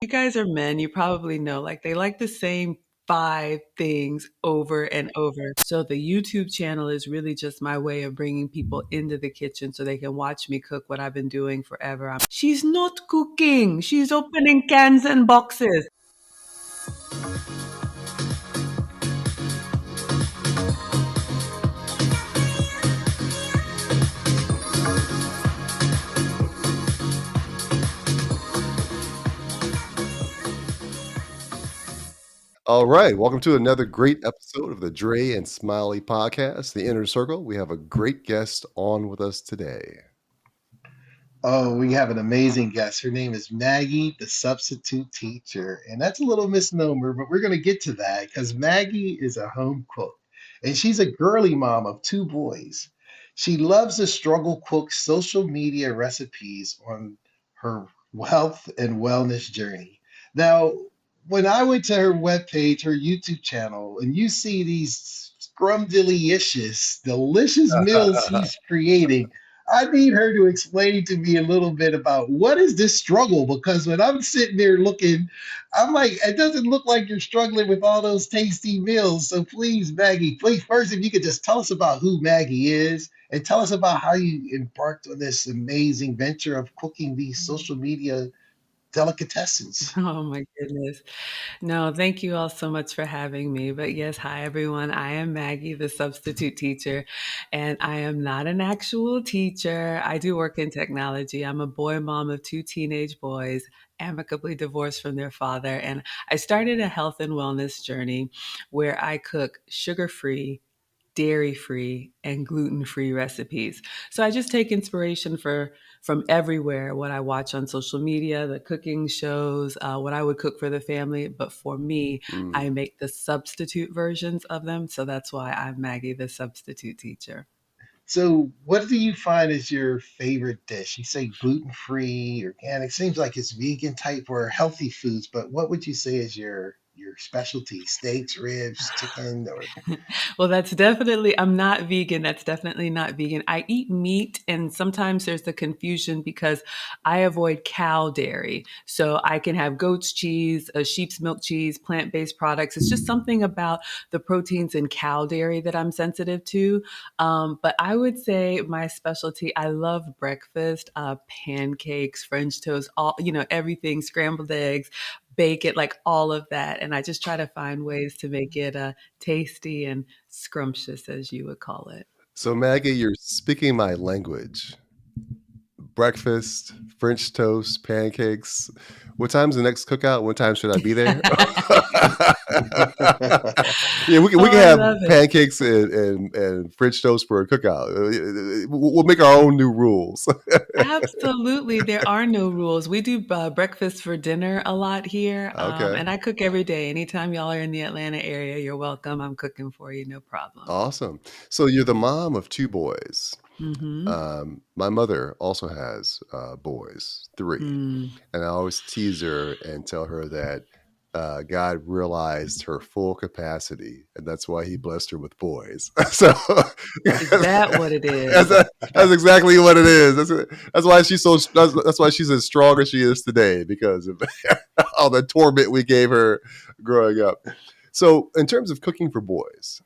You guys are men, you probably know, like they like the same 5 things over and over. So the YouTube channel is really just my way of bringing people into the kitchen so they can watch me cook what I've been doing forever. She's not cooking. She's opening cans and boxes. All right, welcome to another great episode of the Dre and Smiley podcast, The Inner Circle. We have a great guest on with us today. Oh, we have an amazing guest. Her name is Maggie, the substitute teacher. And that's a little misnomer, but we're going to get to that because Maggie is a home cook and she's a girly mom of two boys. She loves to struggle cook social media recipes on her health and wellness journey. Now, when I went to her webpage, her YouTube channel, and you see these scrumdiddlyicious, delicious meals she's creating, I need her to explain to me a little bit about what is this struggle? Because when I'm sitting there looking, I'm like, it doesn't look like you're struggling with all those tasty meals. So please, Maggie, please, first, if you could just tell us about who Maggie is and tell us about how you embarked on this amazing venture of cooking these social media delicatessens. Oh my goodness. No, thank you all so much for having me. But yes, hi everyone. I am Maggie, the substitute teacher, and I am not an actual teacher. I do work in technology. I'm a boy mom of two teenage boys, amicably divorced from their father. And I started a health and wellness journey where I cook sugar free, dairy free, and gluten free recipes. So I just take inspiration from everywhere, what I watch on social media, the cooking shows, what I would cook for the family. But for me, Mm. I make the substitute versions of them. So that's why I'm Maggie, the substitute teacher. So, what do you find is your favorite dish? You say gluten free, organic. Seems like it's vegan type or healthy foods, but what would you say is your specialty? Steaks, ribs, chicken, or Well, that's definitely, I'm not vegan. That's definitely not vegan. I eat meat, and sometimes there's the confusion because I avoid cow dairy. So I can have goat's cheese, sheep's milk cheese, plant based products. It's just something about the proteins in cow dairy that I'm sensitive to. But I would say my specialty, I love breakfast, pancakes, French toast, all, everything, scrambled eggs, bacon, like all of that. And I just try to find ways to make it tasty and scrumptious, as you would call it. So, Maggie, you're speaking my language. Breakfast, French toast, pancakes. What time's the next cookout? What time should I be there? Yeah, we Oh, can I have love it. pancakes and French toast for a cookout. We'll make our own new rules. Absolutely. There are no rules. We do breakfast for dinner a lot here. Okay. And I cook every day. Anytime y'all are in the Atlanta area, you're welcome. I'm cooking for you, no problem. Awesome. So you're the mom of two boys. Mm-hmm. My mother also has boys, three. Mm. And I always tease her and tell her that God realized her full capacity, and that's why He blessed her with boys. So Is that what it that's, is? that's exactly what it is. That's why she's so. That's why she's as strong as she is today because of all the torment we gave her growing up. So, in terms of cooking for boys,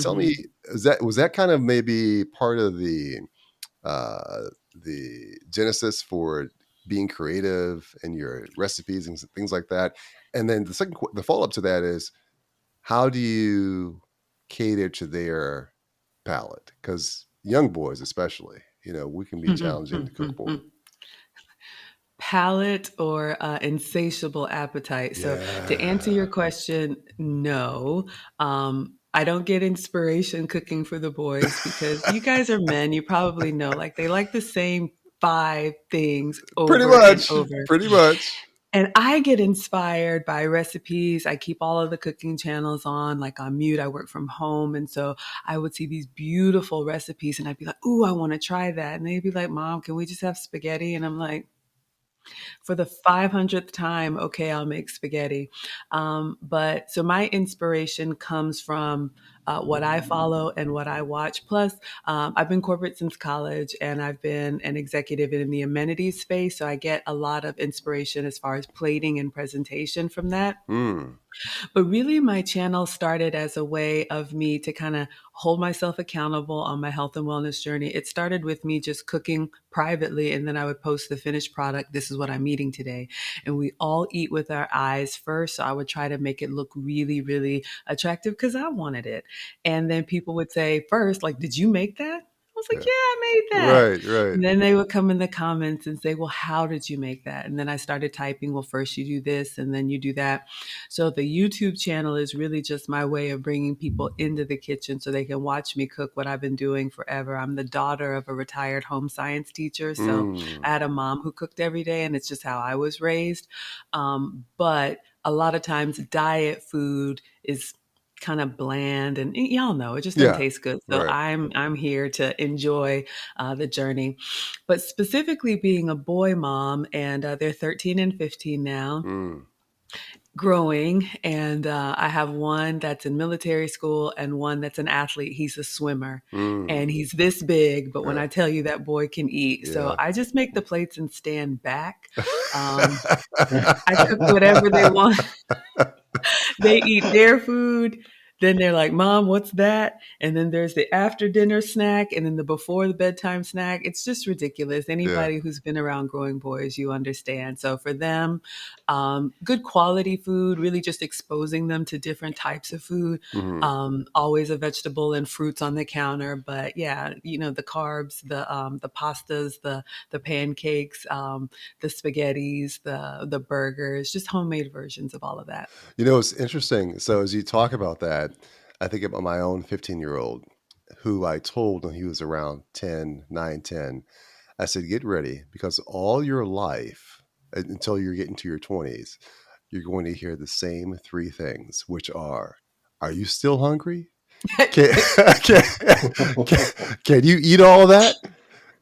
tell me, Mm-hmm. was that kind of maybe part of the genesis for being creative and your recipes and things like that? And then the follow up to that is, how do you cater to their palate? Because young boys, especially, we can be challenging to cook for. Palate or insatiable appetite. So to answer Yeah, your question, no. I don't get inspiration cooking for the boys because you guys are men. You probably know, like they like the same 5 things pretty over and much, over. pretty much. And I get inspired by recipes. I keep all of the cooking channels on, like on mute. I work from home. And so I would see these beautiful recipes and I'd be like, ooh, I want to try that. And they'd be like, Mom, can we just have spaghetti? And I'm like, for the 500th time, okay, I'll make spaghetti. But so my inspiration comes from what I follow and what I watch. Plus, I've been corporate since college, and I've been an executive in the amenities space. So I get a lot of inspiration as far as plating and presentation from that. Mm. But really, my channel started as a way of me to kind of hold myself accountable on my health and wellness journey. It started with me just cooking privately, and then I would post the finished product. This is what I'm eating today. And we all eat with our eyes first. So I would try to make it look really, really attractive because I wanted it. And then people would say, first, like, did you make that? I was like, Yeah. yeah, I made that. Right, right. And then they would come in the comments and say, well, how did you make that? And then I started typing, well, first you do this and then you do that. So the YouTube channel is really just my way of bringing people into the kitchen so they can watch me cook what I've been doing forever. I'm the daughter of a retired home science teacher. So Mm. I had a mom who cooked every day, and it's just how I was raised. But a lot of times diet food is kind of bland, and y'all know it just doesn't Yeah. taste good. So Right. I'm here to enjoy the journey. But specifically being a boy mom, and they're 13 and 15 now, Mm. growing, and I have one that's in military school and one that's an athlete. He's a swimmer, and Mm. he's this big, but when Right. I tell you that boy can eat, so Yeah. I just make the plates and stand back. I cook whatever they want. They eat their food. Then they're like, Mom, what's that? And then there's the after dinner snack and then the before the bedtime snack. It's just ridiculous. Yeah. Anybody who's been around growing boys, you understand. So for them, good quality food, really just exposing them to different types of food. Mhm. Always a vegetable and fruits on the counter. But yeah, the carbs, the pastas, the pancakes, the spaghettis, the burgers, just homemade versions of all of that. It's interesting. So as you talk about that, I think about my own 15-year-old who I told when he was around 10, 9, 10. I said, get ready because all your life until you're getting to your 20s, you're going to hear the same three things, which are you still hungry? Can, can, can you eat all that?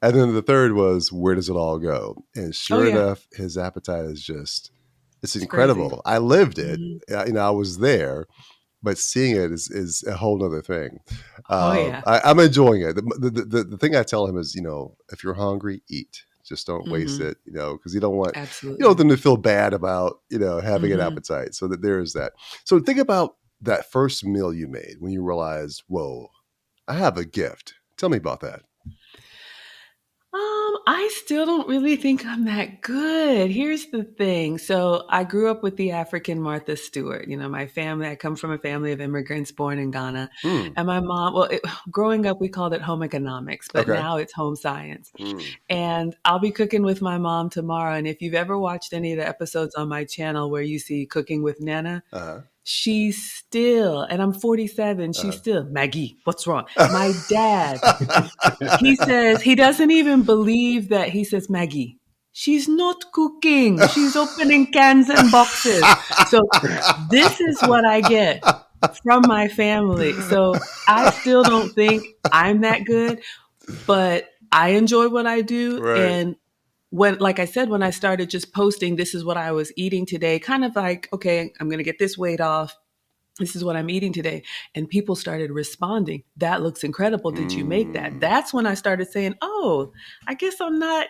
And then the third was, where does it all go? And Oh sure yeah, enough, his appetite is it's it's crazy. incredible. I lived it. Hmm. I was there, but seeing it is a whole nother thing. Oh yeah. I'm enjoying it. The thing I tell him is, if you're hungry, eat. Just don't waste Hmm. it, because you don't want Absolutely. them to feel bad about having an Hmm. appetite. So that there is that. So think about that first meal you made when you realized, whoa, I have a gift. Tell me about that. I still don't really think I'm that good. Here's the thing. So I grew up with the African Martha Stewart. My family, I come from a family of immigrants born in Ghana. Hmm. And my mom, well, growing up, we called it home economics, but Okay. now it's home science. Hmm. And I'll be cooking with my mom tomorrow. And if you've ever watched any of the episodes on my channel where you see Cooking with Nana, Uh-huh. she's still, and I'm 47, she's Uh-huh. still, Maggie, what's wrong? My dad, he says he doesn't even believe that. He says, Maggie, she's not cooking. She's opening cans and boxes. So this is what I get from my family. So I still don't think I'm that good, but I enjoy what I do. Right. And like I said, when I started just posting, this is what I was eating today, kind of like, okay, I'm going to get this weight off. This is what I'm eating today. And people started responding. That looks incredible. Did you make that? Mm. That's when I started saying, oh, I guess I'm not,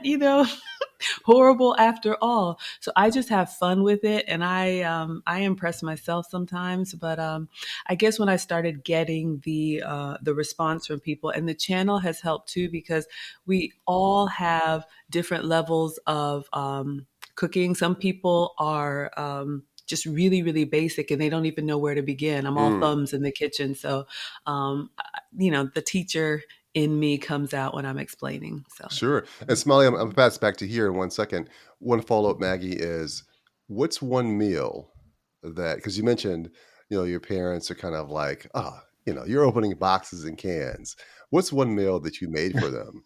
horrible after all. So I just have fun with it, and I impress myself sometimes. But I guess when I started getting the response from people, and the channel has helped too, because we all have different levels of cooking. Some people are just really, really basic, and they don't even know where to begin. I'm all Mm. thumbs in the kitchen, so the teacher in me comes out when I'm explaining. So. Sure. And Smiley, I'm gonna pass back to here in 1 second. One follow-up, Maggie, is what's one meal that because you mentioned, your parents are kind of like, you're opening boxes and cans. What's one meal that you made for them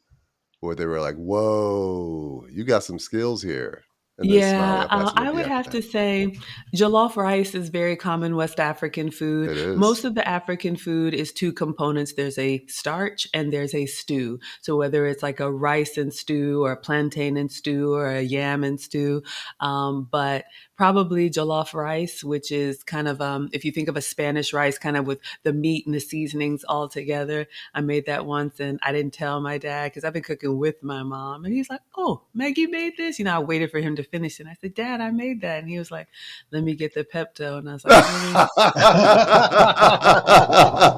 where they were like, whoa, you got some skills here? And then Smiley, Yeah, I'll pass it over I to you would after have that. to say jollof rice is very common West African food. It is. Most of the African food is two components. There's a starch and there's a stew. So whether it's like a rice and stew or a plantain and stew or a yam and stew, but Probably jollof rice, which is kind of if you think of a Spanish rice, kind of with the meat and the seasonings all together. I made that once, and I didn't tell my dad because I've been cooking with my mom, and he's like, "Oh, Maggie made this." I waited for him to finish, and I said, "Dad, I made that," and he was like, "Let me get the Pepto," and I was like, "Really?"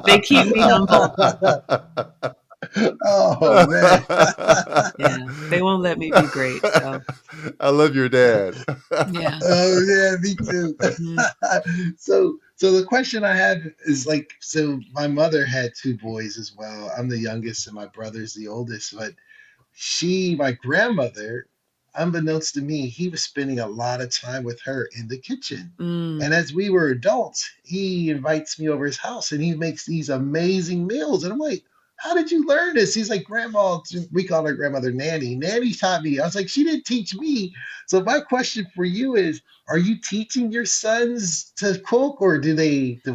They keep me humble. Oh man. Yeah, they won't let me be great. So I love your dad. yeah. Oh yeah, me too. Mhm. So the question I have is like, so my mother had two boys as well. I'm the youngest and my brother's the oldest, but my grandmother, unbeknownst to me, he was spending a lot of time with her in the kitchen. Mm. And as we were adults, he invites me over his house and he makes these amazing meals. And I'm like, how did you learn this? He's like, Grandma, we call her grandmother Nanny. Nanny taught me. I was like, she didn't teach me. So my question for you is, are you teaching your sons to cook, or do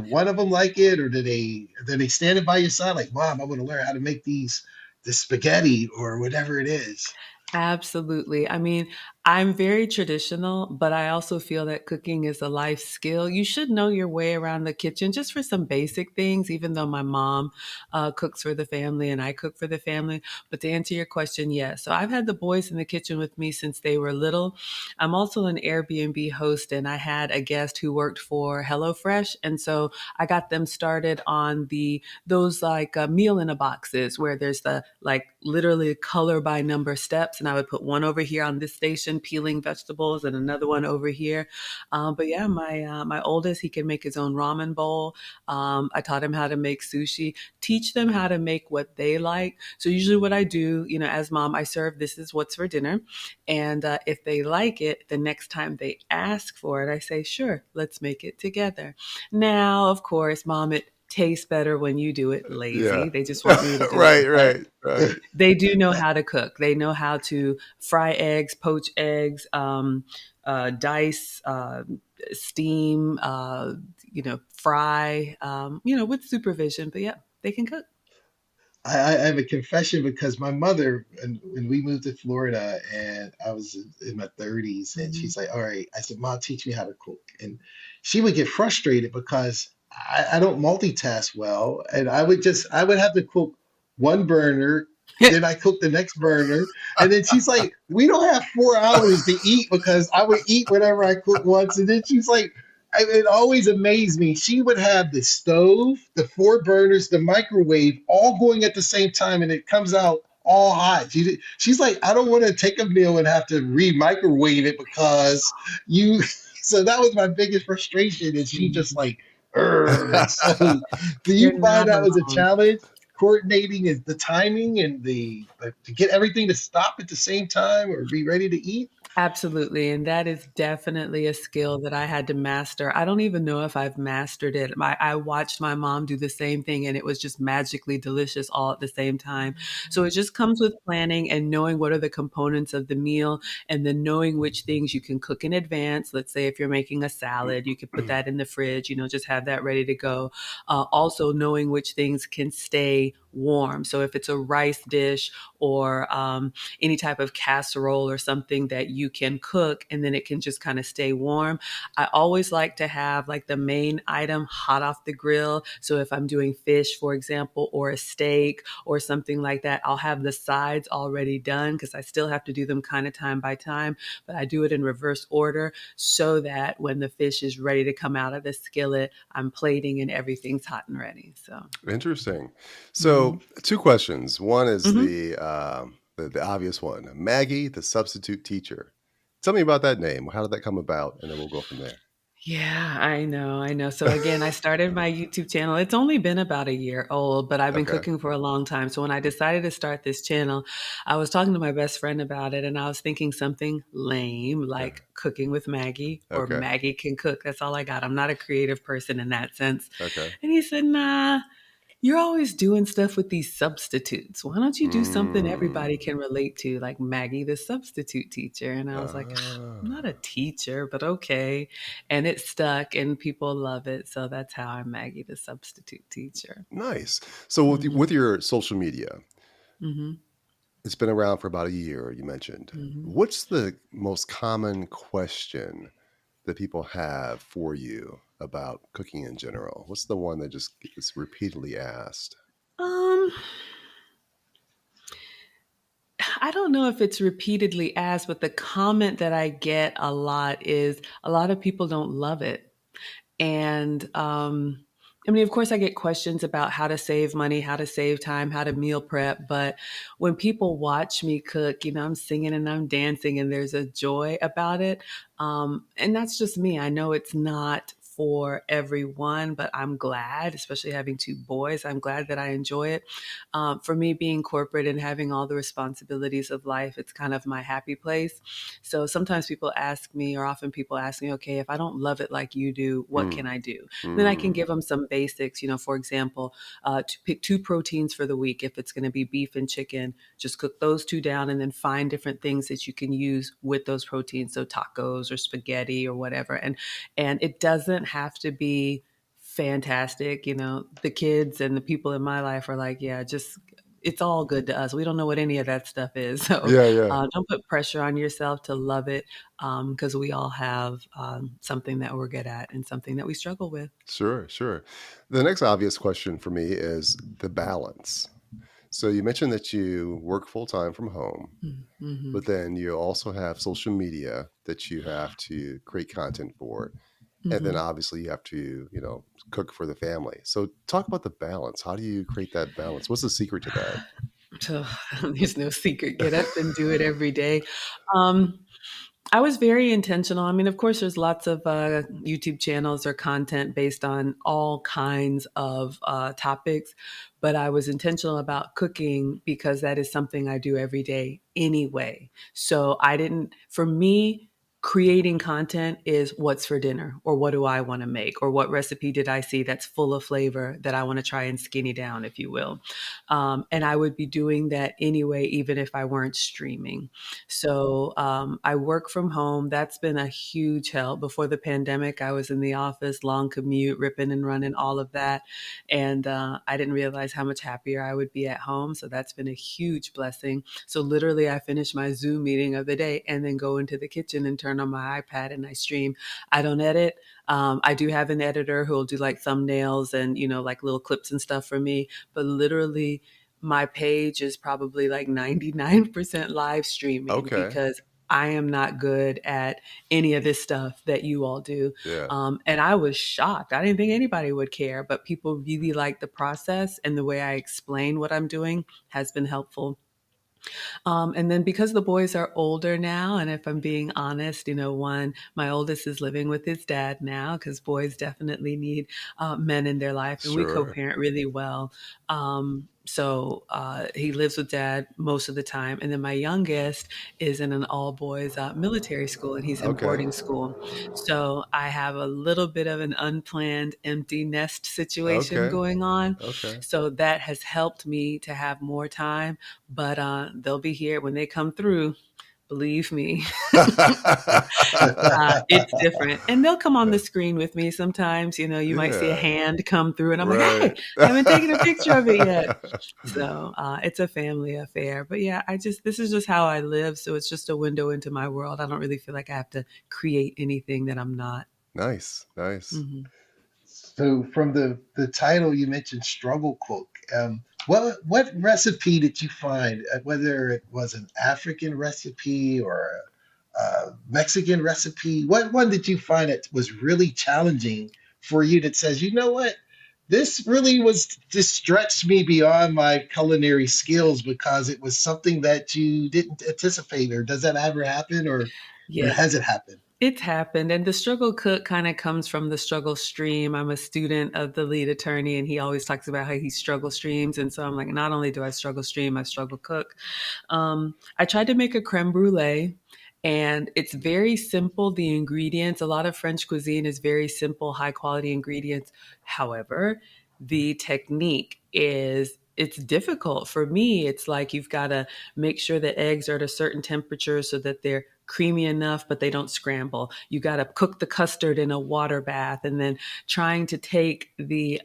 one of them like it, or do they stand it by your side like, Mom, I want to learn how to make this spaghetti or whatever it is? Absolutely. I mean, I'm very traditional, but I also feel that cooking is a life skill. You should know your way around the kitchen just for some basic things, even though my mom cooks for the family and I cook for the family. But to answer your question, yes. So I've had the boys in the kitchen with me since they were little. I'm also an Airbnb host, and I had a guest who worked for HelloFresh. And so I got them started on those like meal in a boxes where there's the like literally color by number steps, and I would put one over here on this station peeling vegetables and another one over here. But yeah, my oldest, he can make his own ramen bowl. I taught him how to make sushi. Teach them how to make what they like. So usually what I do, as mom, I serve this is what's for dinner, and if they like it, the next time they ask for it, I say, sure, let's make it together. Now, of course, mom, it tastes better when you do it. Yeah. Lazy. They just want me to do it. Right, But right, right. they do know how to cook. They know how to fry eggs, poach eggs, dice, steam, fry, with supervision. But yeah, they can cook. I have a confession because my mother, and when we moved to Florida and I was in my 30s, and Mhm. she's like, all right, I said, Mom, teach me how to cook. And she would get frustrated because I don't multitask well. And I would have to cook one burner, then I cook the next burner. And then she's like, we don't have 4 hours to eat because I would eat whatever I cook once. And then she's like, it always amazed me. She would have the stove, the four burners, the microwave all going at the same time, and it comes out all hot. She's like, I don't want to take a meal and have to re-microwave it because you. So that was my biggest frustration, and she just like, "Urgh." So, do you You're find not that was a alone. challenge? Coordinating is the timing and to get everything to stop at the same time or be ready to eat. Absolutely. And that is definitely a skill that I had to master. I don't even know if I've mastered it. I watched my mom do the same thing, and it was just magically delicious all at the same time. So it just comes with planning and knowing what are the components of the meal, and then knowing which things you can cook in advance. Let's say if you're making a salad, you could put that in the fridge, just have that ready to go. Also, knowing which things can stay warm. So if it's a rice dish or any type of casserole or something that you can cook and then it can just kind of stay warm. I always like to have like the main item hot off the grill. So if I'm doing fish, for example, or a steak or something like that, I'll have the sides already done because I still have to do them kind of time by time, but I do it in reverse order so that when the fish is ready to come out of the skillet, I'm plating and everything's hot and ready. So, Interesting. mhm. So, two questions. One is Mhm. the obvious one. Maggie, the substitute teacher. Tell me about that name. How did that come about? And then we'll go from there. Yeah, I know, I know. So again, I started my YouTube channel. It's only been about a year old, but I've been Okay. cooking for a long time. So when I decided to start this channel, I was talking to my best friend about it and I was thinking something lame Yeah. like cooking with Maggie or Okay. Maggie can cook. That's all I got. I'm not a creative person in that sense. Okay. And he said, nah, you're always doing stuff with these substitutes. Why don't you do something everybody Mm. can relate to, like Maggie, the substitute teacher? And I was like, I'm not a Ah, teacher, but okay. And it stuck and people love it. So that's how I'm Maggie, the substitute teacher. nice. So Hmm. with your social media, Hmm. it's been around for about a year, you mentioned. Hmm. What's the most common question that people have for you about cooking in general? What's the one that just gets repeatedly asked? Um, I don't know if it's repeatedly asked, but the comment that I get a lot is a lot of people don't love it. And I mean, of course, I get questions about how to save money, how to save time, how to meal prep. But when people watch me cook, I'm singing and I'm dancing, and there's a joy about it. And that's just me. I know it's not for everyone, but I'm glad, especially having two boys, I'm glad that I enjoy it. For me, being corporate and having all the responsibilities of life, it's kind of my happy place. So sometimes people ask me, or often people ask me, okay, if I don't love it like you do, what Hmm. can I do? Then I can Mm. give them some basics, for example, to pick two proteins for the week. If it's going to be beef and chicken, just cook those two down and then find different things that you can use with those proteins. So tacos or spaghetti or whatever. And it doesn't have to be fantastic. The kids and the people in my life are like, yeah, just it's all good to us. We don't know what any of that stuff is. So Yeah, yeah. don't put pressure on yourself to love it, because we all have something that we're good at and something that we struggle with. Sure, sure. The next obvious question for me is the balance. So you mentioned that you work full time from home, Mm-hmm. but then you also have social media that you have to create content for. And then Mm-hmm. obviously you have to, cook for the family. So talk about the balance. How do you create that balance? What's the secret to that? So there's no secret. Get up and do it every day. Um, I was very intentional. I mean, of course, there's lots of YouTube channels or content based on all kinds of topics, but I was intentional about cooking because that is something I do every day anyway. So I didn't, for me, creating content is what's for dinner or what do I want to make or what recipe did I see that's full of flavor that I want to try and skinny down, if you will. And I would be doing that anyway, even if I weren't streaming. So I work from home. That's been a huge help. Before the pandemic, I was in the office, long commute, ripping and running, all of that. And I didn't realize how much happier I would be at home. So that's been a huge blessing. So literally, I finish my Zoom meeting of the day and then go into the kitchen and turn on my iPad and I stream. I don't edit. I do have an editor who will do like thumbnails and, like little clips and stuff for me. But literally, my page is probably like 99% live streaming Okay. because I am not good at any of this stuff that you all do. Yeah. And I was shocked. I didn't think anybody would care, but people really like the process and the way I explain what I'm doing has been helpful. And then because the boys are older now, and if I'm being honest, my oldest is living with his dad now because boys definitely need men in their life, and we Sure. co-parent really well. So he lives with dad most of the time, and then my youngest is in an all boys military school, and he's in Okay. boarding school. So I have a little bit of an unplanned empty nest situation Okay. going on. Okay. So that has helped me to have more time, but they'll be here when they come through. Believe me, it's different. And they'll come on the screen with me sometimes. You might see a Yeah. hand come through, and I'm like, Right. hey, I haven't taken a picture of it yet. So it's a family affair. But yeah, this is just how I live. So it's just a window into my world. I don't really feel like I have to create anything that I'm not. Nice. Nice. Hmm. So from the title you mentioned struggle cook. What recipe did you find? Whether it was an African recipe or a Mexican recipe, what one did you find that was really challenging for you that says, you know what, this really was this stretched me beyond my culinary skills because it was something that you didn't anticipate, or does that ever happen, or Yeah. has it happened? It's happened. And the struggle cook kind of comes from the struggle stream. I'm a student of the lead attorney, and he always talks about how he struggle streams. And so I'm like, not only do I struggle stream, I struggle cook. I tried to make a creme brulee, and it's very simple. The ingredients, a lot of French cuisine is very simple, high quality ingredients. However, the technique it's difficult for me. It's like you've got to make sure the eggs are at a certain temperature so that they're creamy enough, but they don't scramble. You got to cook the custard in a water bath, and then trying to take the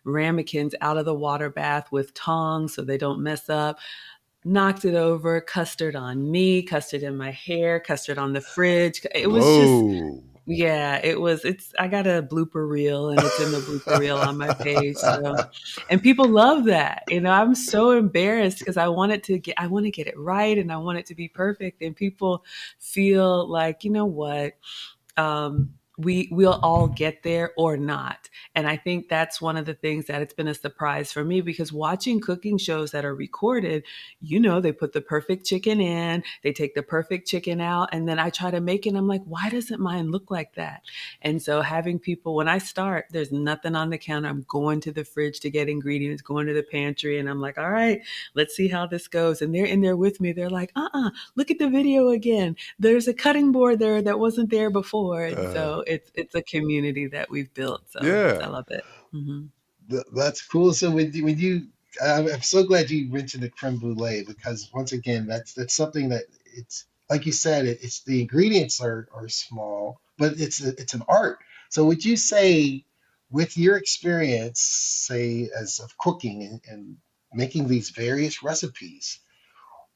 ramekins out of the water bath with tongs so they don't mess up. Knocked it over, custard on me, custard in my hair, custard on the fridge. It was just Whoa. Yeah, it was I got a blooper reel and it's in the blooper reel on my page. So, and people love that. I'm so embarrassed because I want to get it right and I want it to be perfect. And people feel like, you know what? We'll all get there or not. And I think that's one of the things that it's been a surprise for me because watching cooking shows that are recorded, they put the perfect chicken in, they take the perfect chicken out, and then I try to make it. And I'm like, why doesn't mine look like that? And so having people, when I start, there's nothing on the counter. I'm going to the fridge to get ingredients, going to the pantry, and I'm like, all right, let's see how this goes. And they're in there with me. They're like, look at the video again. There's a cutting board there that wasn't there before. And Uh, so it's a community that we've built. So I yeah. love it. Hmm. That's cool. So I'm so glad you mentioned the creme brulee because once again, that's something that it's like you said, it's the ingredients are small, but it's an art. So would you say, with your experience, say as of cooking and making these various recipes,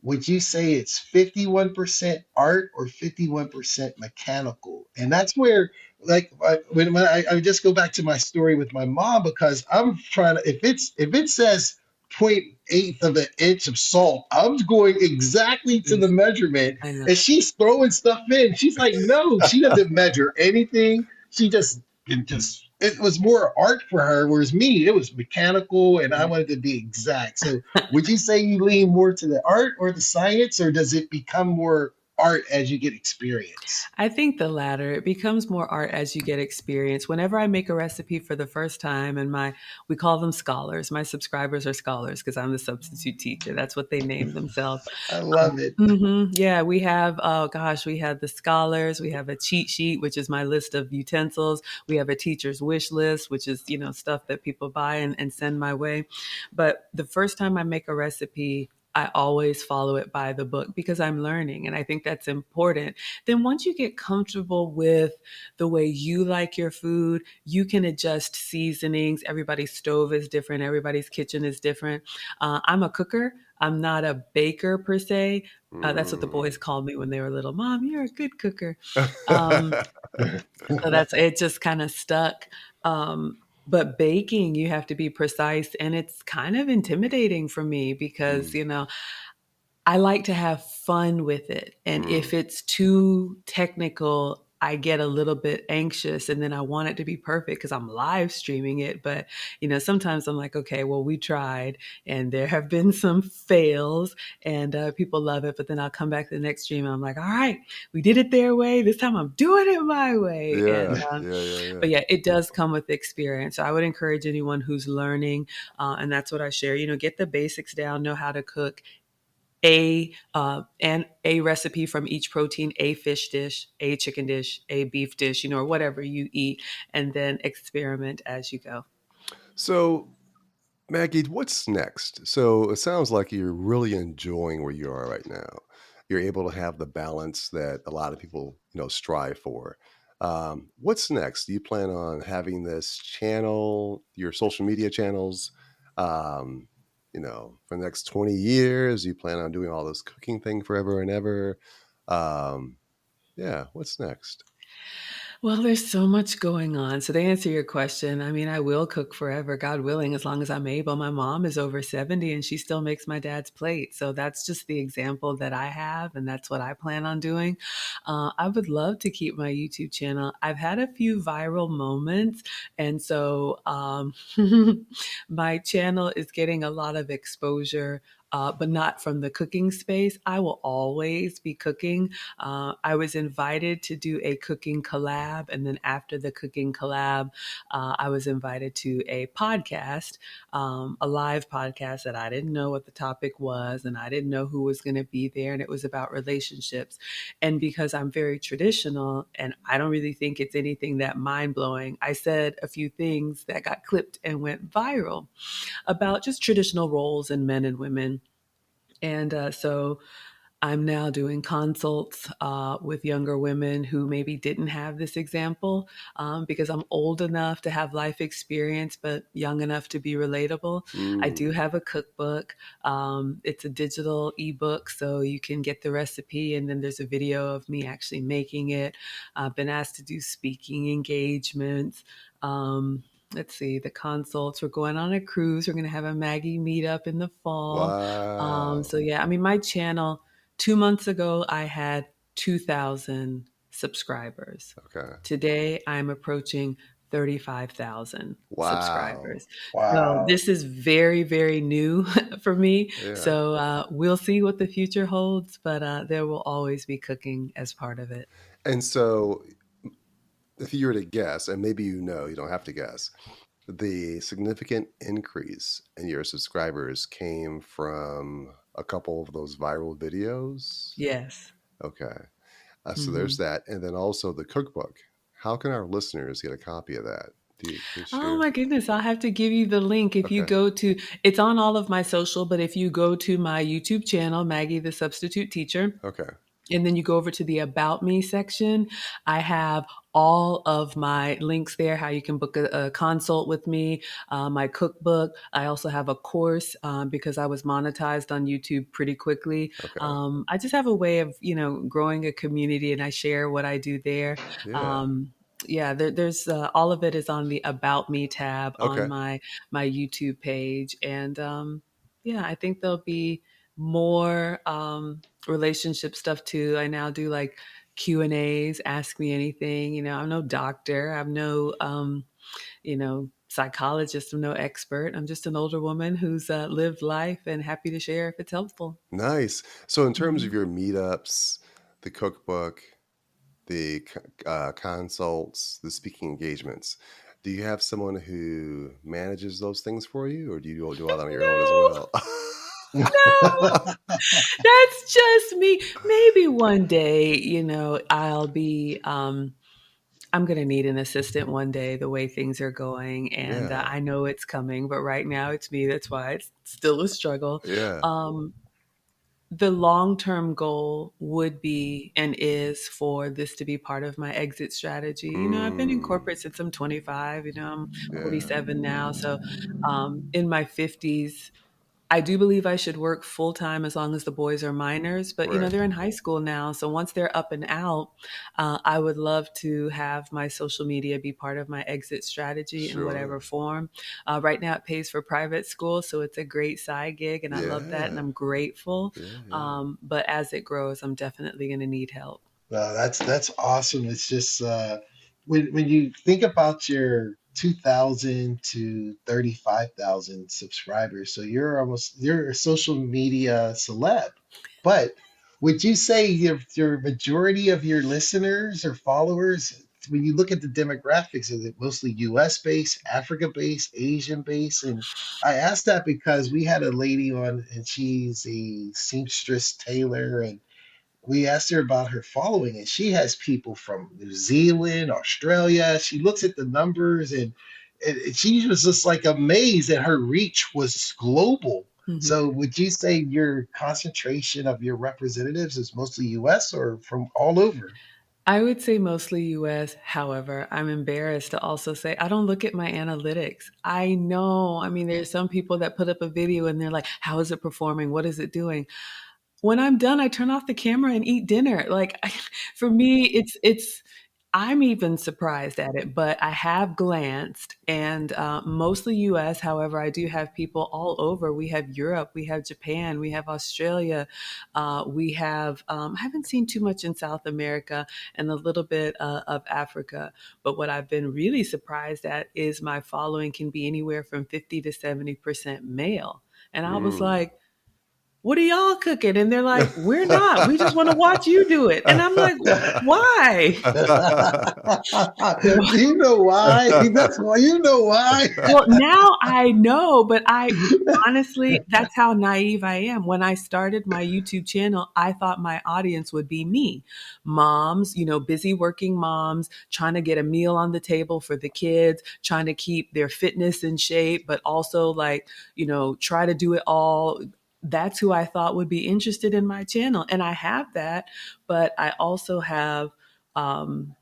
would you say it's 51% art or 51% mechanical? And that's where, like, I just go back to my story with my mom because I'm trying to, if it says point 0.8 of an inch of salt, I'm going exactly to the measurement, I know. and she's throwing stuff in. She's like, no, she doesn't measure anything. She just it was more art for her, whereas me, it was mechanical, and I wanted to be exact. So would you say you lean more to the art or the science, or does it become more art as you get experience? I think the latter. It becomes more art as you get experience. Whenever I make a recipe for the first time, and we call them scholars. My subscribers are scholars because I'm the substitute teacher. That's what they name themselves. I love it. Yeah, we have, oh gosh, we have the scholars, we have a cheat sheet, which is my list of utensils. We have a teacher's wish list, which is, stuff that people buy and send my way. But the first time I make a recipe, I always follow it by the book because I'm learning. And I think that's important. Then once you get comfortable with the way you like your food, you can adjust seasonings. Everybody's stove is different. Everybody's kitchen is different. I'm a cooker. I'm not a baker per se. That's what the Mm. boys called me when they were little. Mom, you're a good cooker. Um, so that's it. Just kind of stuck. But baking, you have to be precise, and it's kind of intimidating for me because Mm, I like to have fun with it. And mm. if it's too technical, I get a little bit anxious and then I want it to be perfect because I'm live streaming it. But, sometimes I'm like, okay, well, we tried and there have been some fails and people love it. But then I'll come back to the next stream and I'm like, all right, we did it their way. This time I'm doing it my way. Yeah, yeah, yeah, yeah. But yeah, it does come with experience. So I would encourage anyone who's learning, and that's what I share, get the basics down, know how to cook and a recipe from each protein, a fish dish, a chicken dish, a beef dish, or whatever you eat, and then experiment as you go. So, Maggie, what's next? So it sounds like you're really enjoying where you are right now. You're able to have the balance that a lot of people, strive for. What's next? Do you plan on having this channel, your social media channels, for the next 20 years? Do you plan on doing all this cooking thing forever and ever? Um, yeah, what's next? Well, there's so much going on. So to answer your question, I mean, I will cook forever, God willing, as long as I'm able. My mom is over 70 and she still makes my dad's plate. So that's just the example that I have, and that's what I plan on doing. I would love to keep my YouTube channel. I've had a few viral moments, and so my channel is getting a lot of exposure. But not from the cooking space. I will always be cooking. I was invited to do a cooking collab. And then after the cooking collab, I was invited to a podcast, a live podcast that I didn't know what the topic was and I didn't know who was going to be there. And it was about relationships. And because I'm very traditional and I don't really think it's anything that mind blowing, I said a few things that got clipped and went viral about just traditional roles in men and women. And so I'm now doing consults with younger women who maybe didn't have this example because I'm old enough to have life experience, but young enough to be relatable. I do Mm, have a cookbook. It's a digital ebook, so you can get the recipe, and then there's a video of me actually making it. I've been asked to do speaking engagements. Let's see, the consults. We're going on a cruise. We're going to have a Maggie meetup in the fall. wow. So yeah, I mean, my channel 2 months ago, I had 2,000 subscribers. Okay. Today, I'm approaching 35,000 Wow. subscribers. So Wow. this is very, very new for me. Yeah. So we'll see what the future holds, but there will always be cooking as part of it. And so, if you were to guess, and maybe you don't have to guess, the significant increase in your subscribers came from a couple of those viral videos. Yes. Okay. So there's Hmm. that. And then also the cookbook. How can our listeners get a copy of that? Can you Oh share? my goodness, I'll have to give you the link. If you Okay. go to, it's on all of my social, but if you go to my YouTube channel, Maggie the Substitute Teacher, Okay. and then you go over to the About Me section, I have all of my links there, how you can book a consult with me, my cookbook. I also have a course because I was monetized on YouTube pretty quickly. Okay. I just have a way of, growing a community, and I share what I do there. Yeah. Yeah, there's all of it is on the About Me tab on Okay. my YouTube page, and yeah, I think there'll be more relationship stuff too. I now do like Q&As, ask me anything. I'm no doctor. I'm no psychologist. I'm no expert. I'm just an older woman who's lived life and happy to share if it's helpful. Nice. So in terms of Mhm. your meetups, the cookbook, the consults, the speaking engagements, do you have someone who manages those things for you, or do you do all that on your own as No, well? no, that's just me. Maybe one day, I'll be I'm going to need an assistant one day, the way things are going. And Yeah. I know it's coming, but right now it's me. That's why it's still a struggle. Yeah. Um, the long term goal would be and is for this to be part of my exit strategy. I've been in Mm, corporate since I'm 25, I'm yeah. 47 now. So in my 50s, I do believe I should work full time as long as the boys are minors, but Right. they're in high school now. So once they're up and out, I would love to have my social media be part of my exit strategy in whatever Sure. form. Right now, it pays for private school, so it's a great side gig, and I love that, and Yeah. I'm grateful. Yeah. Yeah. But as it grows, I'm definitely going to need help. No, that's awesome. It's just when you think about your 2,000 to 35,000 subscribers, so you're a social media celeb. But would you say your majority of your listeners or followers, when you look at the demographics, is it mostly US based, Africa based, Asian based? And I asked that because we had a lady on and she's a seamstress tailor, and we asked her about her following, and she has people from New Zealand, Australia. She looks at the numbers, and she was just like amazed that her reach was global. Mhm. So, would you say your concentration of your representatives is mostly US or from all over? I would say mostly US. However, I'm embarrassed to also say I don't look at my analytics. I know, I mean, there's some people that put up a video and they're like, how is it performing? What is it doing? When I'm done, I turn off the camera and eat dinner. Like for me, it's I'm even surprised at it, but I have glanced and mostly US. However, I do have people all over. We have Europe, we have Japan, we have Australia, we have, I haven't seen too much in South America and a little bit of Africa. But what I've been really surprised at is my following can be anywhere from 50 to 70% male. And I was Mm. like, what are y'all cooking? And they're like, we're not. We just want to watch you do it. And I'm like, why? So, You know why? That's why you know why. well, now I know, but honestly, that's how naive I am. When I started my YouTube channel, I thought my audience would be me. Moms, busy working moms, trying to get a meal on the table for the kids, trying to keep their fitness in shape, but also like, try to do it all. that's who I thought would be interested in my channel. And I have that, but I also have um,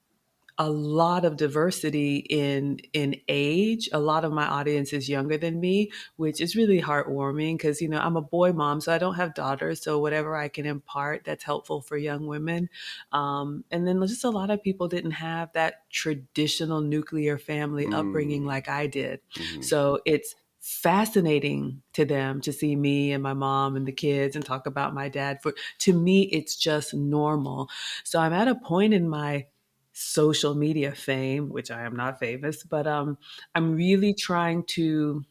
a lot of diversity in age. A lot of my audience is younger than me, which is really heartwarming because I'm a boy mom, so I don't have daughters. So whatever I can impart that's helpful for young women, and then just a lot of people didn't have that traditional nuclear family upbringing Mm. like I did. Mhm. So it's fascinating to them to see me and my mom and the kids and talk about my dad. For to me, it's just normal. So I'm at a point in my social media fame, which I am not famous, but I'm really trying to,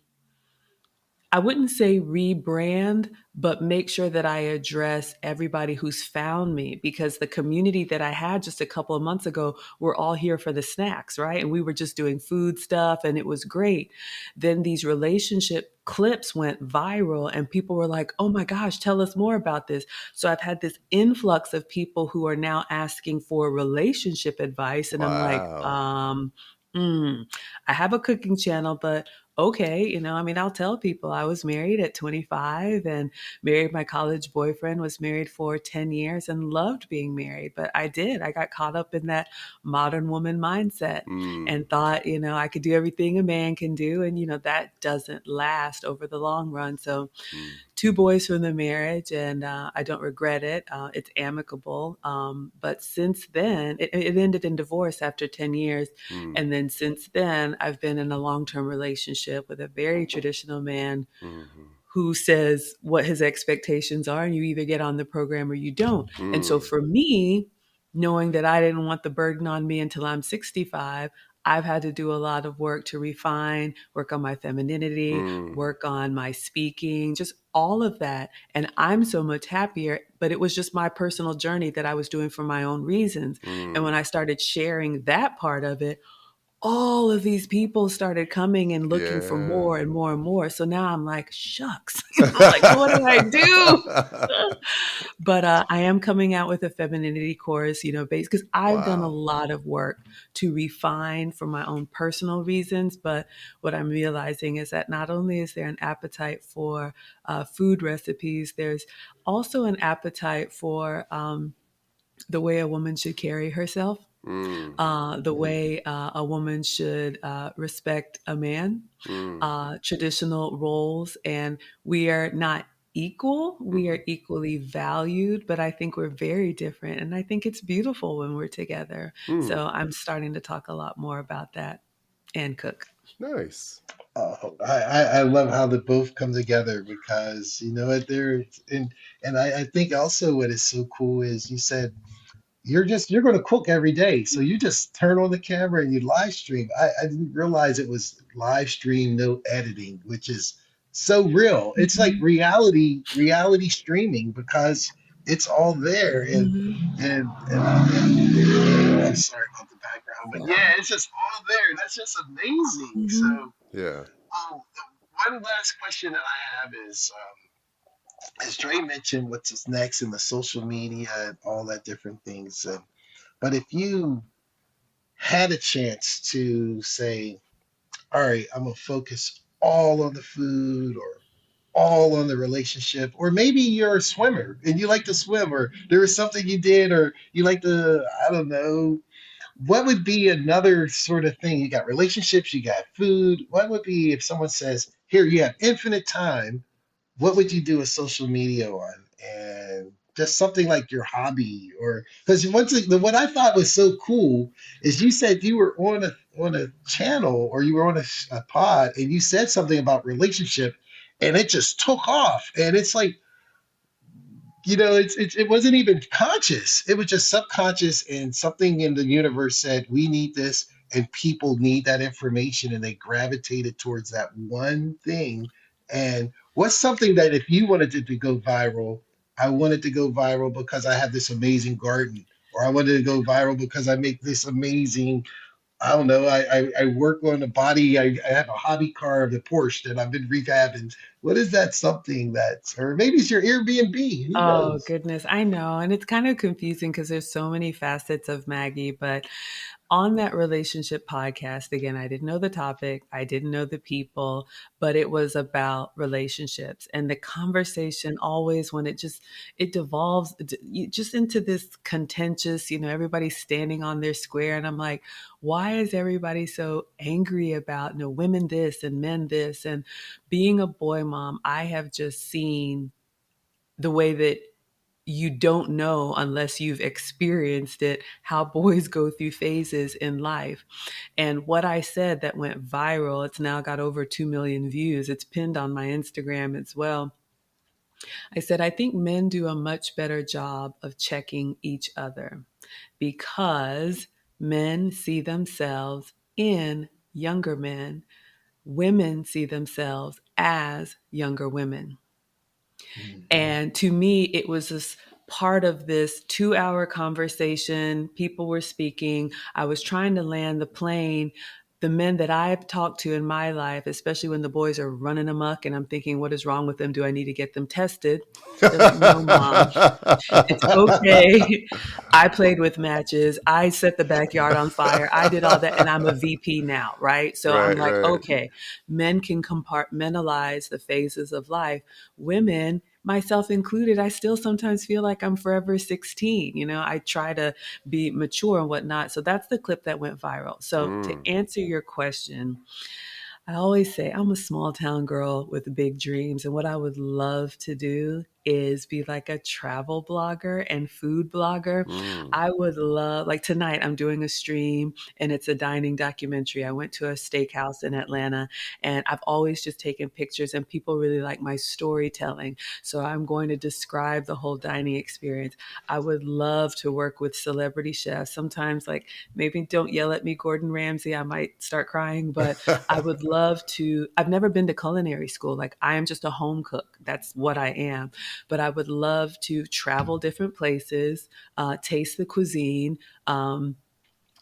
I wouldn't say rebrand, but make sure that I address everybody who's found me, because the community that I had just a couple of months ago were all here for the snacks, right? And we were just doing food stuff and it was great. Then these relationship clips went viral and people were like, oh my gosh, tell us more about this. So I've had this influx of people who are now asking for relationship advice. And I'm like, Wow. mm, I have a cooking channel, but okay, I mean, I'll tell people I was married at 25 and married my college boyfriend, was married for 10 years and loved being married. But I got caught up in that modern woman mindset Mm. and thought, I could do everything a man can do. And, that doesn't last over the long run. So Mm. two boys from the marriage, and I don't regret it. It's amicable. But since then, it ended in divorce after 10 years. Mm. And then since then, I've been in a long term relationship with a very traditional man Mhm. who says what his expectations are, and you either get on the program or you don't. And so Mm. for me, knowing that I didn't want the burden on me until I'm 65, I've had to do a lot of work to refine, work on my femininity, Mm. work on my speaking, just all of that. And I'm so much happier, but it was just my personal journey that I was doing for my own reasons. And when Mm. I started sharing that part of it, all of these people started coming and looking for Yeah. more and more and more. So now I'm like, shucks, like, what did I do? But I am coming out with a femininity course, based because I've done a Wow. lot of work to refine for my own personal reasons. But what I'm realizing is that not only is there an appetite for food recipes, there's also an appetite for the way a woman should carry herself, Mm. the way a woman should respect a man, Mm. traditional roles. And we are not equal, we Mhm. are equally valued, but I think we're very different. And I think it's beautiful when we're together. Mm. So I'm starting to talk a lot more about that and cook. Nice. I love how they both come together because you know what they're and I think also what is so cool is you said you're going to cook every day, so you just turn on the camera and you live stream. I didn't realize it was live stream, no editing, which is so real. It's like Mhm. reality streaming because it's all there Mhm. I'm sorry about the background, but yeah, Welcome. it's just all there. That's just amazing. So, Mhm. Yeah. one last question that I have is, as Dre mentioned, what's next in the social media and all that different things. But if you had a chance to say, all right, I'm gonna focus all on the food or all on the relationship, or maybe you're a swimmer and you like to swim, or there was something you did, or you like to, I don't know, what would be another sort of thing? You got relationships, you got food. What would be if someone says, here, you have infinite time, what would you do with social media on? And just something like your hobby, or because what I thought was so cool is you said you were on a channel or you were on a pod and you said something about relationship and it just took off and it's like it wasn't even conscious. It was just subconscious, and something in the universe said, "We need this," and people need that information, and they gravitated towards that one thing. And what's something that if you wanted it to go viral, I wanted to go viral because I have this amazing garden, or I wanted to go viral because I make this amazing I don't know. I work on a body. I have a hobby car of the Porsche that I've been rehabbing. What is that something that's, or maybe it's your Airbnb. Who Oh, knows? goodness. I know. And it's kind of confusing because there's so many facets of Maggie, but on that relationship podcast, again, I didn't know the topic, I didn't know the people, but it was about relationships. And the conversation always, when it devolves just into this contentious, everybody's standing on their square. And I'm like, why is everybody so angry about, women this and men this? And being a boy mom, I have just seen the way that you don't know unless you've experienced it, how boys go through phases in life. And what I said that went viral, it's now got over 2 million views. It's pinned on my Instagram as well. I said, I think men do a much better job of checking each other because men see themselves in younger men. Women see themselves as younger women. Mhm. And to me, it was this part of this 2 hour conversation. People were speaking. I was trying to land the plane. The men that I've talked to in my life, especially when the boys are running amok and I'm thinking, what is wrong with them? Do I need to get them tested? They're like, no, mom, it's okay. I played with matches. I set the backyard on fire. I did all that. And I'm a VP now, right? So I'm Right, like, right. okay, men can compartmentalize the phases of life. Women, myself included, I still sometimes feel like I'm forever 16. I try to be mature and whatnot. So that's the clip that went viral. So to Mm. answer your question, I always say I'm a small town girl with big dreams. And what I would love to do is be like a travel blogger and food blogger. Mm. I would love, like tonight, I'm doing a stream and it's a dining documentary. I went to a steakhouse in Atlanta and I've always just taken pictures and people really like my storytelling. So I'm going to describe the whole dining experience. I would love to work with celebrity chefs. Sometimes, like, maybe don't yell at me, Gordon Ramsay, I might start crying, but I would love to. I've never been to culinary school. Like, I am just a home cook. That's what I am. But I would love to travel different places, taste the cuisine,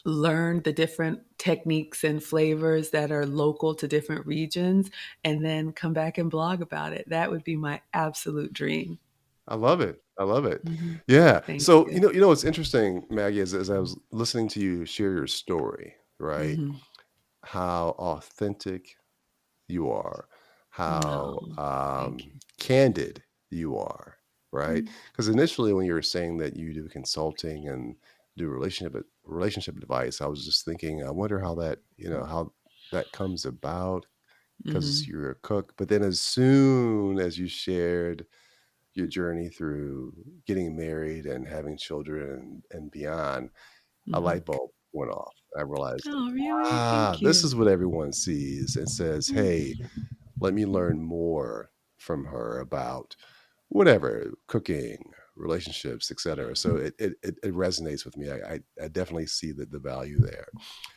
learn the different techniques and flavors that are local to different regions, and then come back and blog about it. That would be my absolute dream. I love it. I love it. Mhm. Yeah. Thank So, you. what's interesting, Maggie, is as I was listening to you share your story, right? Hmm. How authentic you are, No, how thank you. candid you are, right? Mm. Because initially, when you were saying that you do consulting and do relationship advice, I was just thinking, I wonder how how that comes about because Mhm. you're a cook. But then, as soon as you shared your journey through getting married and having children and beyond, a Mhm. light bulb went off. I realized, Oh, really? ah, Thank this you. is what everyone sees and says, Mm. hey, let me learn more from her about whatever, cooking, relationships, etc. So it resonates with me. I definitely see the value there.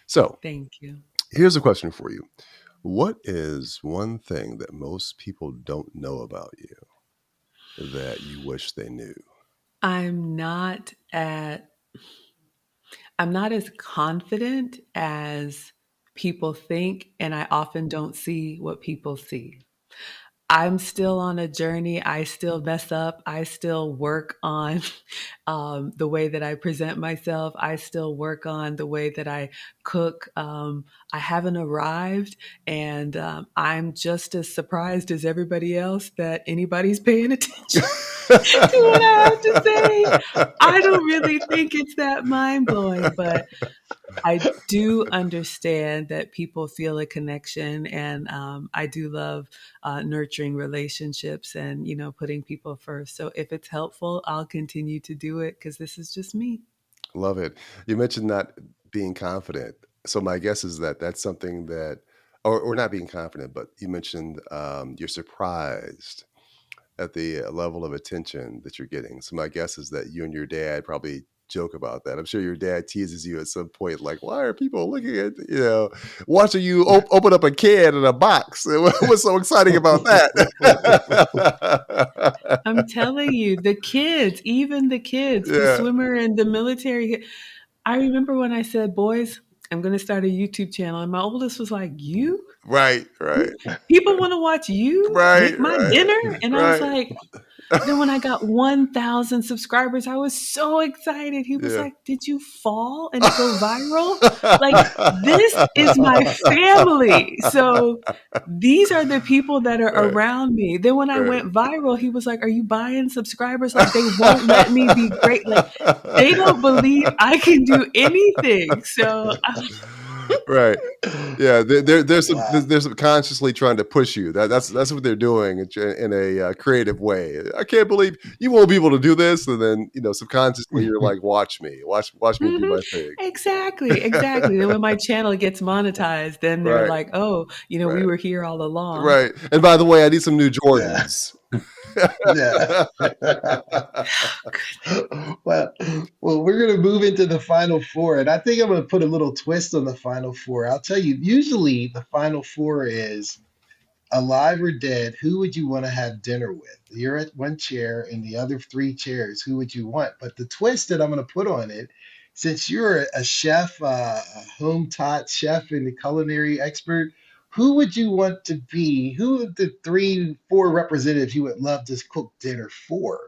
So Thank you. here's a question for you. What is one thing that most people don't know about you that you wish they knew? I'm not at I'm not as confident as people think, and I often don't see what people see. I'm still on a journey. I still mess up. I still work on the way that I present myself. I still work on the way that I cook. I haven't arrived, and I'm just as surprised as everybody else that anybody's paying attention to what I have to say. I don't really think it's that mind blowing, but I do understand that people feel a connection, and I do love nurturing relationships and putting people first. So if it's helpful, I'll continue to do it because this is just me. Love it. You mentioned not being confident. So my guess is that that's something that, or not being confident, but you mentioned you're surprised at the level of attention that you're getting. So my guess is that you and your dad probably joke about that. I'm sure your dad teases you at some point, like, why are people looking at, watching you open up a can in a box? What's so exciting about that? I'm telling you, the kids, even the kids, the Yeah, swimmer and the military. I remember when I said, boys, I'm going to start a YouTube channel. And my oldest was like, you? right, right, People want to watch you right, make my right, dinner? And I was right. like, Then when I got 1,000 subscribers, I was so excited. He was Yeah. like, "Did you fall and it go viral?" Like, this is my family. So these are the people that are Right, around me. Then when I right. went viral, he was like, "Are you buying subscribers?" Like, they won't let me be great. Like, they don't believe I can do anything. So, Right. Yeah, Wow. they're subconsciously trying to push you. That's what they're doing in a creative way. I can't believe you won't be able to do this, and then subconsciously you're like, watch me do mhm, my thing. exactly, exactly. Then when my channel gets monetized, then they're Right, like, "Oh, we right, were here all along." right. And by the way, I need some new Yeah. Jordans. Yeah. well, well, we're gonna move into the final four, and I think I'm gonna put a little twist on the final four. I'll tell you, usually the final four is alive or dead, who would you want to have dinner with? You're at one chair, and the other three chairs, who would you want? But the twist that I'm going to put on it, since you're a chef, a home taught chef and a culinary expert, who would you want to be? Who are the three, four representatives you would love to cook dinner for?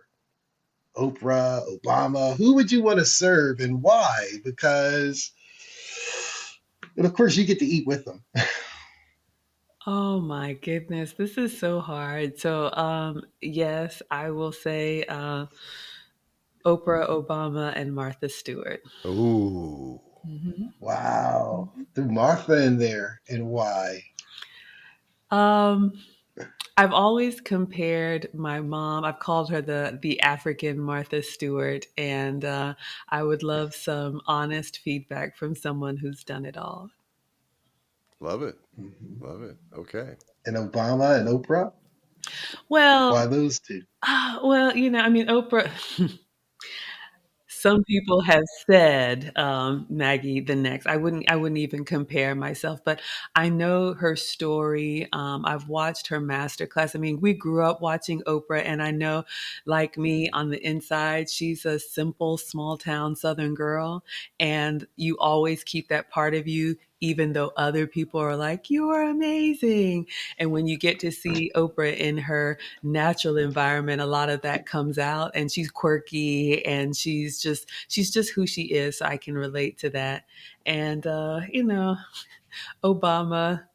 Oprah, Obama, who would you want to serve and why? Because, and of course, you get to eat with them. Oh my goodness, this is so hard. So, yes, I will say Oprah, Obama, and Martha Stewart. Ooh, Mhm. Wow. Threw Martha in there and why? Um, I've always compared my mom. I've called her the African Martha Stewart, and I would love some honest feedback from someone who's done it all. love it, Mhm. love it. Okay. And Obama and Oprah? Why Well, those two? well, I mean, Oprah. Some people have said, Maggie the next. I wouldn't even compare myself, but I know her story. I've watched her masterclass. I mean, we grew up watching Oprah, and I know, like me, on the inside, she's a simple, small town Southern girl, and you always keep that part of you. Even though other people are like, "You are amazing." And when you get to see Oprah in her natural environment, a lot of that comes out, and she's quirky, and she's just who she is. So I can relate to that. And Obama,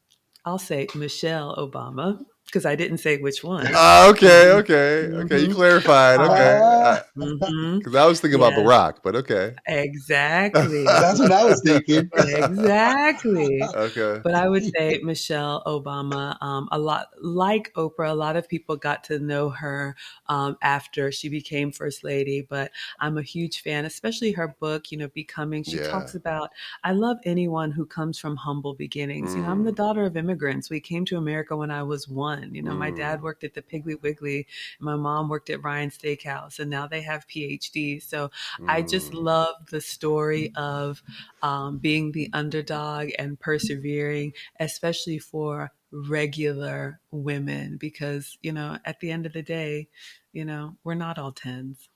I'll say Michelle Obama, because I didn't say which one. Okay, Hmm. okay, okay. You Hmm. clarified. Okay, Ah, Hmm. because I was thinking about Yes, Barack, but okay. exactly. that's what I was thinking. Exactly. Okay. But I would say Michelle Obama, a lot like Oprah, a lot of people got to know her after she became First Lady. But I'm a huge fan, especially her book, Becoming. She Yeah. talks about, I love anyone who comes from humble beginnings. I'm the Mm, daughter of immigrants. We came to America when I was one. My dad mm, worked at the Piggly Wiggly, my mom worked at Ryan's Steakhouse, and now they have PhDs. So I just mm. love the story of being the underdog and persevering, especially for regular women, because, at the end of the day, we're not all tens.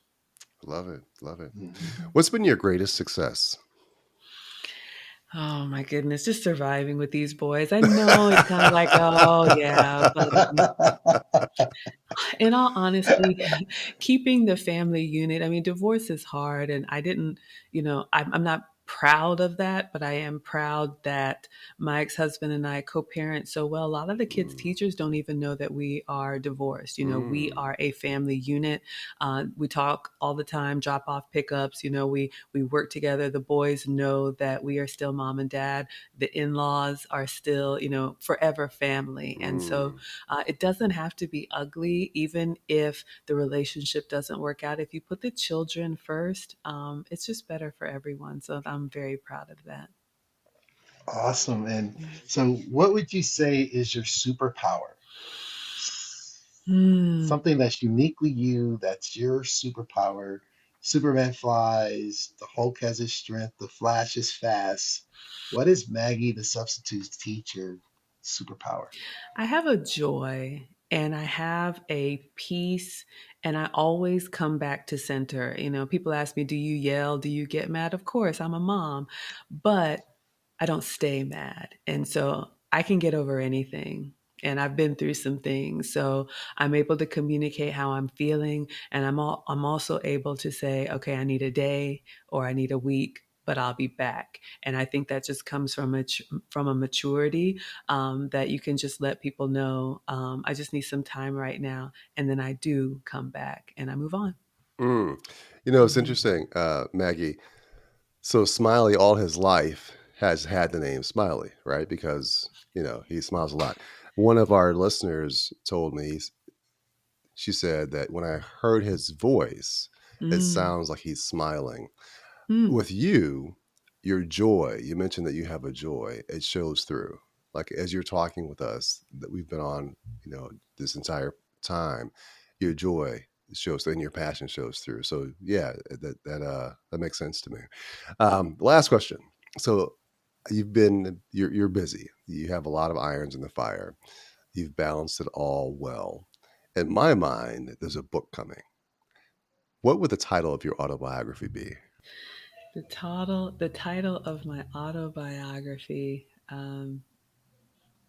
Love it. Love it. Mhm. What's been your greatest success? Oh my goodness, just surviving with these boys. I know it's kind of like, oh yeah, but in all honesty, keeping the family unit, I mean, divorce is hard. And I didn't, I'm not proud of that, but I am proud that my ex husband and I co parent so well. A lot of the kids' Mm, teachers don't even know that we are divorced. We mm, are a family unit. We talk all the time, drop off pickups. We work together. The boys know that we are still mom and dad. The in laws are still, forever family. And so mm. it doesn't have to be ugly, even if the relationship doesn't work out. If you put the children first, it's just better for everyone. So I'm very proud of that. Awesome. And so, what would you say is your superpower? Hmm. Something that's uniquely you, that's your superpower. Superman flies, the Hulk has his strength, the Flash is fast. What is Maggie, the substitute teacher, superpower? I have a joy and I have a peace, and I always come back to center. People ask me, do you yell? Do you get mad? Of course, I'm a mom, but I don't stay mad. And so I can get over anything. and I've been through some things. So I'm able to communicate how I'm feeling, and I'm also able to say, okay, I need a day or I need a week, but I'll be back. And I think that just comes from a maturity, that you can just let people know, I just need some time right now, and then I do come back and I move on. Mm. You know, it's Mhm. interesting, Maggie. So Smiley, all his life, has had the name Smiley, right? Because he smiles a lot. One of our listeners told me, she said that when I heard his voice, it Mm. sounds like he's smiling. Mm. With you, your joy, you mentioned that you have a joy, it shows through. Like as you're talking with us, that we've been on, this entire time, your joy shows through and your passion shows through. So yeah, that makes sense to me. Last question. So you're busy. You have a lot of irons in the fire. You've balanced it all well. In my mind, there's a book coming. What would the title of your autobiography be? The title of my autobiography,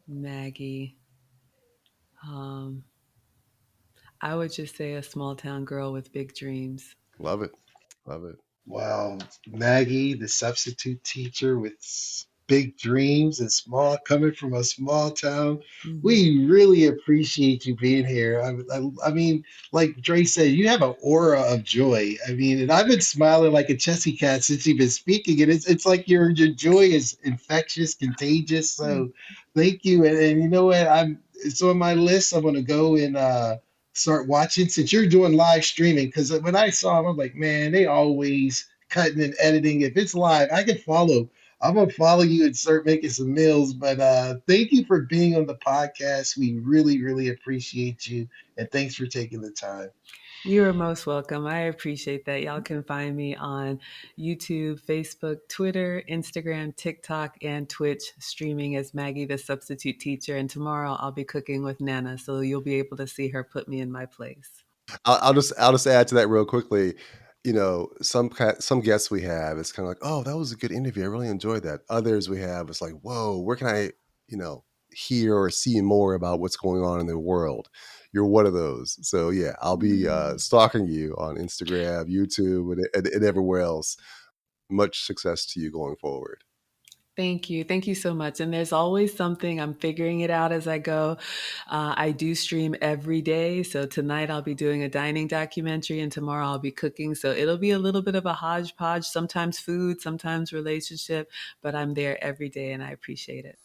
Maggie. Um, I would just say a small town girl with big dreams. Love it. Love it. Wow, Maggie, the substitute teacher with big dreams and small, coming from a small town. Hmm. We really appreciate you being here. I mean, like Dre said, you have an aura of joy. I mean, and I've been smiling like a Chessy cat since you've been speaking, and it's like your joy is infectious, contagious. So thank you. And you know what? It's on my list. I'm gonna go and start watching since you're doing live streaming. Because when I saw them, I'm like, man, they always cutting and editing. If it's live, I can follow. I'm gonna follow you and start making some meals. But thank you for being on the podcast. We really, really appreciate you, and thanks for taking the time. You are most welcome. I appreciate that. Y'all can find me on YouTube, Facebook, Twitter, Instagram, TikTok, and Twitch, streaming as Maggie the Substitute Teacher. And tomorrow I'll be cooking with Nana, so you'll be able to see her put me in my place. I'll just add to that real quickly. Some guests we have, it's kind of like, oh, that was a good interview. I really enjoyed that. Others we have, it's like, whoa, where can I, you know, hear or see more about what's going on in the world? You're one of those. So yeah, I'll be Mm. stalking you on Instagram, YouTube, and everywhere else. Much success to you going forward. Thank you. Thank you so much. And there's always something. I'm figuring it out as I go. I do stream every day. So tonight I'll be doing a dining documentary and tomorrow I'll be cooking. So it'll be a little bit of a hodgepodge, sometimes food, sometimes relationship, but I'm there every day and I appreciate it.